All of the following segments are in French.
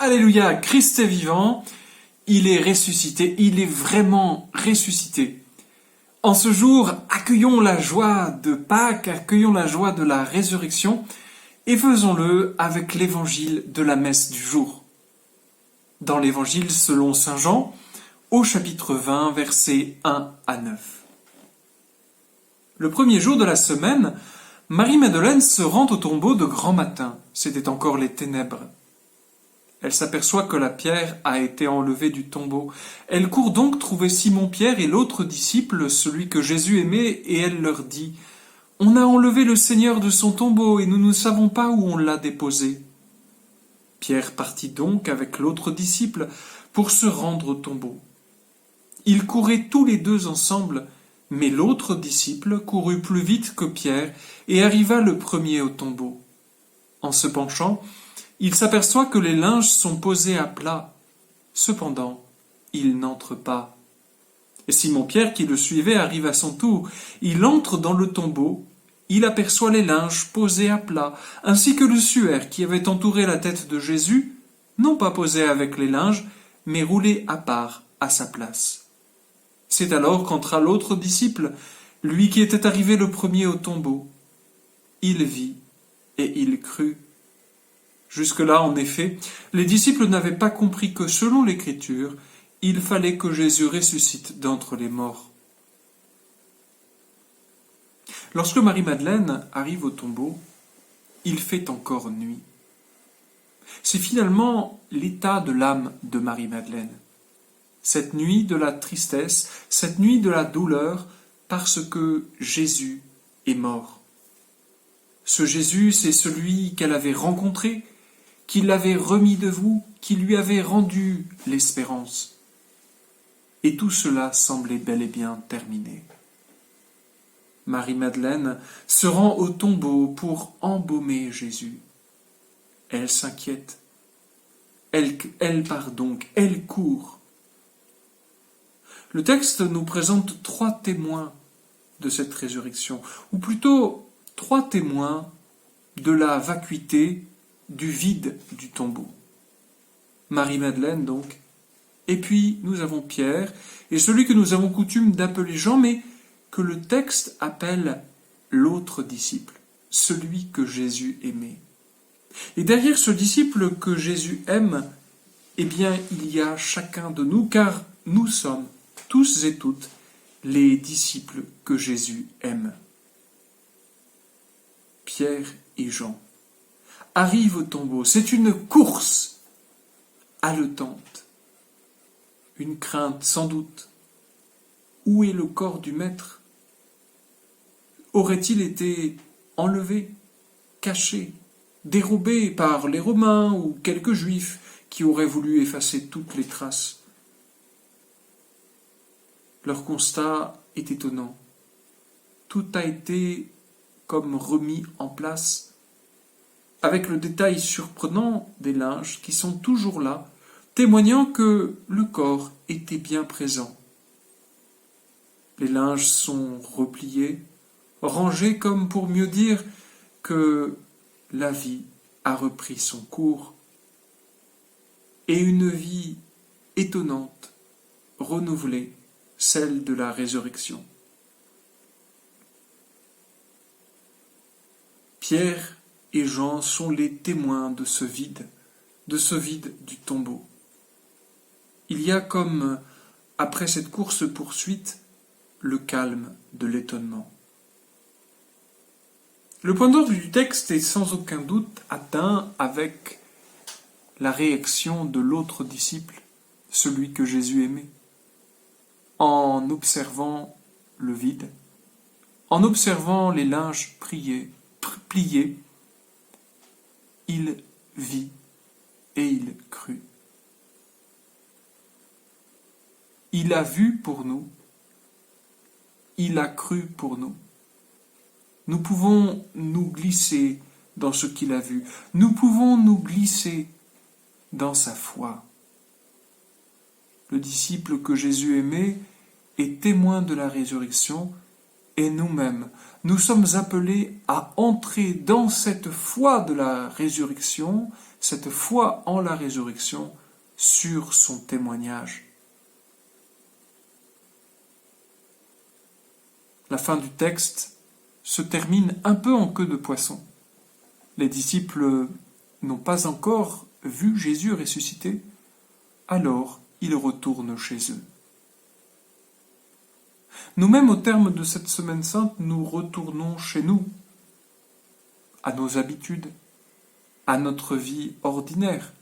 Alléluia, Christ est vivant, il est ressuscité, il est vraiment ressuscité. En ce jour, accueillons la joie de Pâques, accueillons la joie de la résurrection et faisons-le avec l'évangile de la messe du jour. Dans l'évangile selon saint Jean, au chapitre 20, versets 1 à 9. Le premier jour de la semaine, Marie-Madeleine se rend au tombeau de grand matin. C'était encore les ténèbres. Elle s'aperçoit que la pierre a été enlevée du tombeau. Elle court donc trouver Simon-Pierre et l'autre disciple, celui que Jésus aimait, et elle leur dit « On a enlevé le Seigneur de son tombeau et nous ne savons pas où on l'a déposé. » Pierre partit donc avec l'autre disciple pour se rendre au tombeau. Ils couraient tous les deux ensemble, mais l'autre disciple courut plus vite que Pierre et arriva le premier au tombeau. En se penchant, il s'aperçoit que les linges sont posés à plat. Cependant, il n'entre pas. Et Simon-Pierre, qui le suivait, arrive à son tour. Il entre dans le tombeau. Il aperçoit les linges posés à plat, ainsi que le suaire qui avait entouré la tête de Jésus, non pas posé avec les linges, mais roulé à part, à sa place. C'est alors qu'entra l'autre disciple, lui qui était arrivé le premier au tombeau. Il vit et il crut. Jusque-là, en effet, les disciples n'avaient pas compris que, selon l'Écriture, il fallait que Jésus ressuscite d'entre les morts. Lorsque Marie-Madeleine arrive au tombeau, il fait encore nuit. C'est finalement l'état de l'âme de Marie-Madeleine. Cette nuit de la tristesse, cette nuit de la douleur, parce que Jésus est mort. Ce Jésus, c'est celui qu'elle avait rencontré, qui l'avait remis debout, qui lui avait rendu l'espérance. Et tout cela semblait bel et bien terminé. Marie-Madeleine se rend au tombeau pour embaumer Jésus. Elle s'inquiète. Elle court. Le texte nous présente 3 témoins de cette résurrection, ou plutôt 3 témoins de la vacuité, du vide du tombeau. Marie-Madeleine donc, et puis nous avons Pierre, et celui que nous avons coutume d'appeler Jean, mais que le texte appelle l'autre disciple, celui que Jésus aimait. Et derrière ce disciple que Jésus aime, eh bien il y a chacun de nous, car nous sommes tous et toutes les disciples que Jésus aime. Pierre et Jean arrivent au tombeau. C'est une course haletante, une crainte sans doute. Où est le corps du maître? Aurait-il été enlevé, caché, dérobé par les Romains ou quelques Juifs qui auraient voulu effacer toutes les traces? Leur constat est étonnant. Tout a été comme remis en place, avec le détail surprenant des linges qui sont toujours là, témoignant que le corps était bien présent. Les linges sont repliés, rangés comme pour mieux dire que la vie a repris son cours. Et une vie étonnante, renouvelée, celle de la résurrection. Pierre et Jean sont les témoins de ce vide du tombeau. Il y a comme, après cette course-poursuite, le calme de l'étonnement. Le point d'ordre du texte est sans aucun doute atteint avec la réaction de l'autre disciple, celui que Jésus aimait. En observant le vide, en observant les linges pliés, il vit et il crut. Il a vu pour nous, il a cru pour nous. Nous pouvons nous glisser dans ce qu'il a vu. Nous pouvons nous glisser dans sa foi. Le disciple que Jésus aimait est témoin de la résurrection et nous-mêmes, nous sommes appelés à entrer dans cette foi de la résurrection, cette foi en la résurrection, sur son témoignage. La fin du texte se termine un peu en queue de poisson. Les disciples n'ont pas encore vu Jésus ressuscité, alors ils retournent chez eux. Nous-mêmes, au terme de cette semaine sainte, nous retournons chez nous, à nos habitudes, à notre vie ordinaire.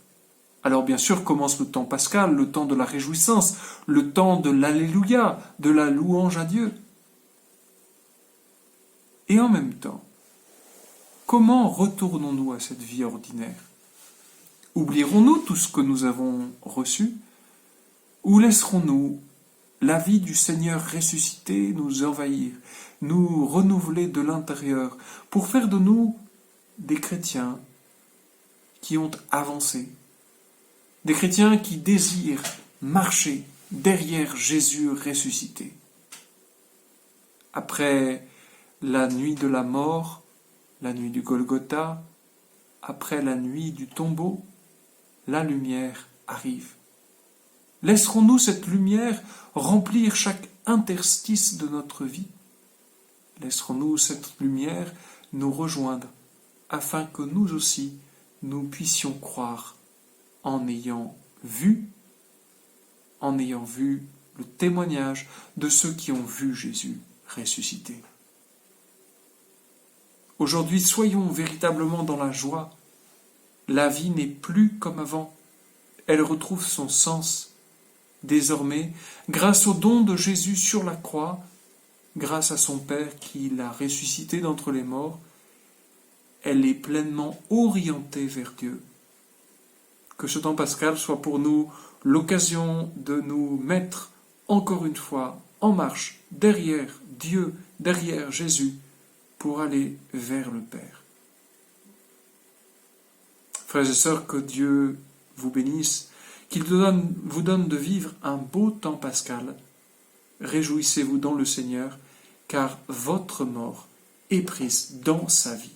Alors bien sûr commence le temps pascal, le temps de la réjouissance, le temps de l'alléluia, de la louange à Dieu. Et en même temps, comment retournons-nous à cette vie ordinaire? Oublierons-nous tout ce que nous avons reçu? Ou laisserons-nous la vie du Seigneur ressuscité nous envahir, nous renouveler de l'intérieur, pour faire de nous des chrétiens qui ont avancé, des chrétiens qui désirent marcher derrière Jésus ressuscité? Après la nuit de la mort, la nuit du Golgotha, après la nuit du tombeau, la lumière arrive. Laisserons-nous cette lumière remplir chaque interstice de notre vie? Laisserons-nous cette lumière nous rejoindre, afin que nous aussi, nous puissions croire en ayant vu le témoignage de ceux qui ont vu Jésus ressuscité. Aujourd'hui, soyons véritablement dans la joie. La vie n'est plus comme avant. Elle retrouve son sens. Désormais, grâce au don de Jésus sur la croix, grâce à son Père qui l'a ressuscité d'entre les morts, elle est pleinement orientée vers Dieu. Que ce temps pascal soit pour nous l'occasion de nous mettre encore une fois en marche derrière Dieu, derrière Jésus, pour aller vers le Père. Frères et sœurs, que Dieu vous bénisse, qu'il vous donne de vivre un beau temps pascal. Réjouissez-vous dans le Seigneur, car votre mort est prise dans sa vie.